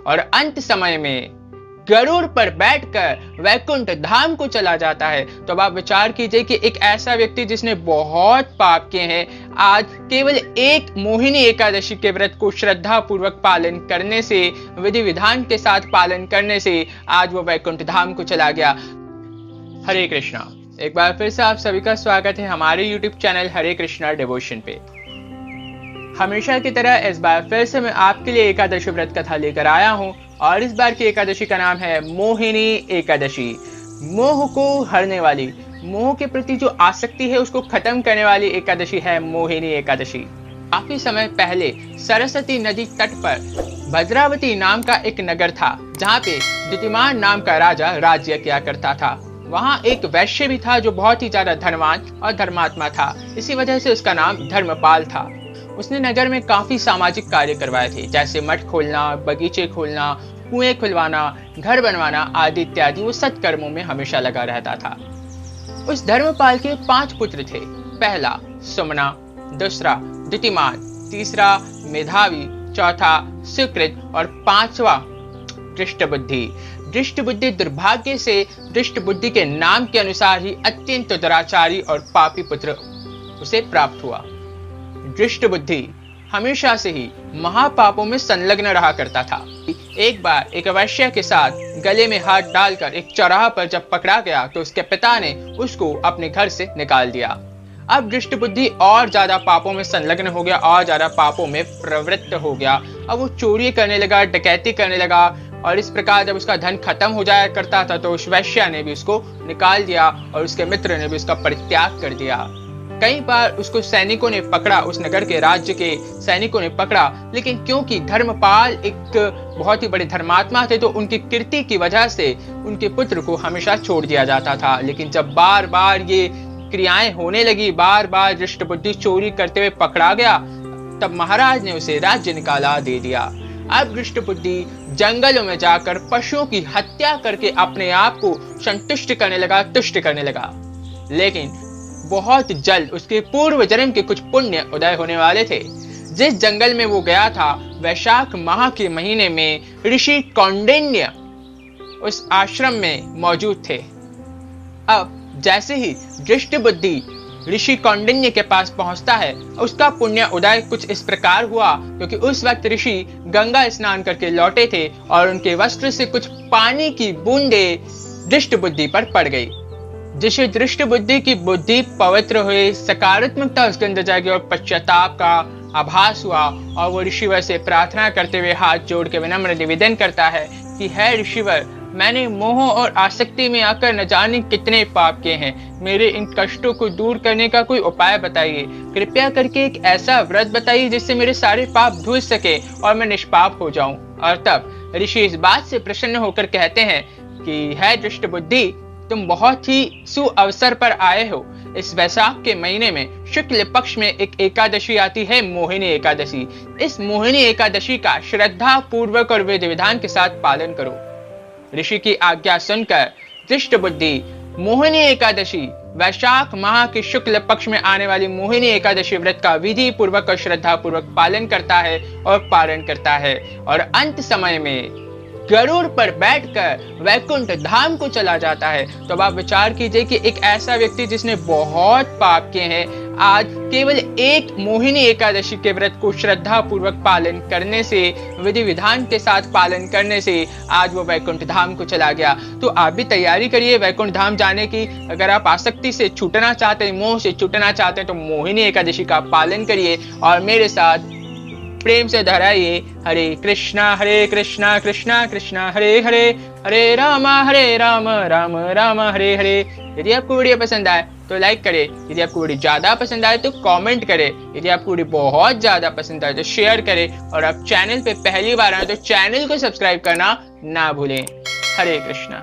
और अंत समय में गरुड़ पर बैठकर वैकुंठ धाम को चला जाता है। तो अब आप विचार कीजिए कि एक ऐसा व्यक्ति जिसने बहुत पाप किए हैं, आज केवल एक मोहिनी एकादशी के व्रत को श्रद्धा पूर्वक पालन करने से, विधि विधान के साथ पालन करने से आज वो वैकुंठ धाम को चला गया। हरे कृष्णा। एक बार फिर से आप सभी का स्वागत है हमारे YouTube चैनल हरे कृष्णा डिवोशन पे। हमेशा की तरह इस बार फिर से मैं आपके लिए एकादशी व्रत कथा लेकर आया हूँ और इस बार की एकादशी का नाम है मोहिनी एकादशी। मोह को हरने वाली, मोह के प्रति जो आसक्ति है उसको खत्म करने वाली एकादशी है मोहिनी एकादशी। काफी समय पहले सरस्वती नदी तट पर भद्रावती नाम का एक नगर था, जहाँ पे द्युतिमान नाम का राजा राज्य किया करता था। वहाँ एक वैश्य भी था जो बहुत ही ज्यादा धनवान और धर्मात्मा था। इसी वजह से उसका नाम धर्मपाल था। उसने नगर में काफी सामाजिक कार्य करवाए थे, जैसे मठ खोलना, बगीचे खोलना, कुएं खुलवाना, घर बनवाना आदि इत्यादि। वो सत्कर्मों में हमेशा लगा रहता था। उस धर्मपाल के 5 पुत्र थे। पहला सुमना, दूसरा द्युतिमान, तीसरा मेधावी, चौथा सुकृत और 5वां दृष्टबुद्धि। दृष्टबुद्धि दुर्भाग्य से दृष्टबुद्धि के नाम के अनुसार ही अत्यंत दुराचारी और पापी पुत्र उसे प्राप्त हुआ। दृष्टबुद्धि हमेशा से ही महापापों में संलग्न रहा करता था। एक बार एक वैश्य के साथ गले में हाथ डालकर एक चौराहा पर जब पकड़ा गया तो उसके पिता ने उसको अपने घर से निकाल दिया। अब दृष्टबुद्धि और ज्यादा पापों में संलग्न हो गया और ज्यादा पापों में प्रवृत्त हो गया। अब वो चोरी करने लगा, डकैती करने लगा और इस प्रकार जब उसका धन खत्म हो जाया करता था तो उस वैश्य ने भी उसको निकाल दिया और उसके मित्र ने भी उसका परित्याग कर दिया। कई बार उसको सैनिकों ने पकड़ा, उस नगर के राज्य के सैनिकों ने पकड़ा, लेकिन क्योंकि धर्मपाल एक बहुत ही बड़े धर्मात्मा थे तो उनकी कीर्ति की वजह से उनके पुत्र को हमेशा छोड़ दिया जाता था। लेकिन जब बार बार ये क्रियाएं होने लगी, बार बार दृष्टबुद्धि चोरी करते हुए पकड़ा गया, तब महाराज ने उसे राज्य निकाला दे दिया। अब दृष्टबुद्धि जंगलों में जाकर पशुओं की हत्या करके अपने आप को संतुष्ट करने लगा, तुष्ट करने लगा। लेकिन बहुत जल्द उसके पूर्व जन्म के कुछ पुण्य उदय होने वाले थे। जिस जंगल में वो गया था, वैशाख माह के महीने में ऋषि कौंडिन्य उस आश्रम में मौजूद थे। अब जैसे ही दृष्टबुद्धि ऋषि कौंडिन्य के पास पहुंचता है, उसका पुण्य उदय कुछ इस प्रकार हुआ क्योंकि उस वक्त ऋषि गंगा स्नान करके लौटे थे और उनके वस्त्र से कुछ पानी की बूंदें दृष्टबुद्धि पर पड़ गई, जिससे दृष्टबुद्धि की बुद्धि पवित्र हुई, सकारात्मकता उसके अंदर जाएगी और पश्चाताप का आभास हुआ। और वो ऋषिवर से प्रार्थना करते हुए हाथ जोड़ के विनम्र निवेदन करता है कि है ऋषिवर, मैंने मोह और आसक्ति में आकर न जाने कितने पाप किए हैं। मेरे इन कष्टों को दूर करने का कोई उपाय बताइए। कृपया करके एक ऐसा व्रत बताइए जिससे मेरे सारे पाप धुल सके और मैं निष्पाप हो जाऊं। और तब ऋषि इस बात से प्रसन्न होकर कहते हैं कि है दृष्टबुद्धि, तुम बहुत ही सुअवसर पर आए हो। इस वैशाख के महीने में शुक्ल पक्ष में एक एकादशी आती है, मोहिनी एकादशी। इस मोहिनी एकादशी का श्रद्धा पूर्वक और विधि विधान के साथ पालन करो। ऋषि की आज्ञा सुनकर दृष्टबुद्धि मोहिनी एकादशी, वैशाख माह के शुक्ल पक्ष में आने वाली मोहिनी एकादशी व्रत का विधि पूर्वक और श्रद्धा पूर्वक पालन करता है और पारण करता है और अंत समय में गरुड़ पर बैठकर वैकुंठ धाम को चला जाता है। तो अब आप विचार कीजिए कि एक ऐसा व्यक्ति जिसने बहुत पाप किए हैं, आज केवल एक मोहिनी एकादशी के व्रत को श्रद्धा पूर्वक पालन करने से, विधि विधान के साथ पालन करने से आज वो वैकुंठ धाम को चला गया। तो आप भी तैयारी करिए वैकुंठ धाम जाने की। अगर आप आसक्ति से छूटना चाहते हैं, मोह से छूटना चाहते हैं, तो मोहिनी एकादशी का पालन करिए और मेरे साथ प्रेम से दोहराइए, हरे कृष्णा कृष्णा कृष्णा हरे हरे, हरे राम राम राम हरे हरे। यदि आपको वीडियो पसंद आए तो लाइक करें, यदि आपको वीडियो ज्यादा पसंद आए तो कमेंट करें, यदि आपको वीडियो बहुत ज्यादा पसंद आए तो शेयर करें और आप चैनल पे पहली बार आए तो चैनल को सब्सक्राइब करना ना भूलें। हरे कृष्णा।